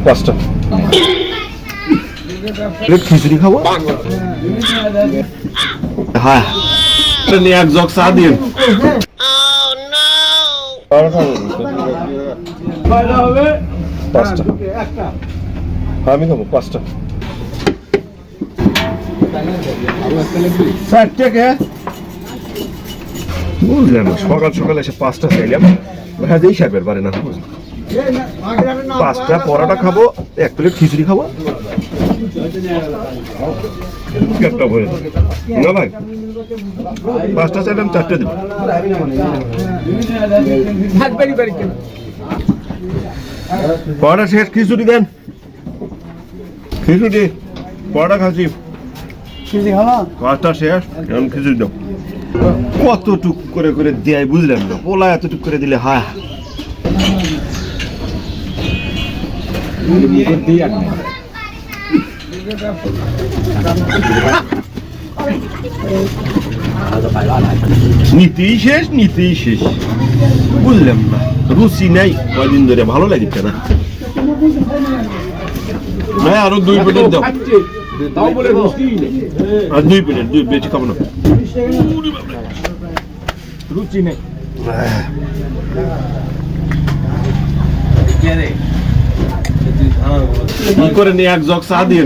পাঁচটা খিচুড়ি খাবো। হ্যাঁ এক জগ চা দিন। পাঁচটা আমি খাবো পাঁচটা। বুঝলাম সকাল সকাল এসে পাঁচটা চাইলাম ভাই হিসাবের পারে না। পাঁচটা পরোটা খাবো, এক প্লেট খিচুড়ি খাবো, পেটটা ভরে না ভাই। পাঁচটা চাইলাম চারটে দেবো। পরোটা শেষ, খিচুড়ি দেন। খিচুড়ি পরোটা খাচ্ছি, পাঁচটা শেষ, এখন খিচুড়ি দাও। কত টুক করে করে দেয় বুঝলাম না, পোলা এত টুক করে দিলে হ্যাঁ। নীতিই শেষ, নীতিই শেষ, বুঝলাম না। রুচি নাই কয়দিন ধরে, ভালো লাগছে না। হ্যাঁ আরো 2 প্লেট দাও। আর 2 প্লেট, 2 বেশি খাবো না। রুচি নেই। কি করে নিয়ে এক জগ চা দিন।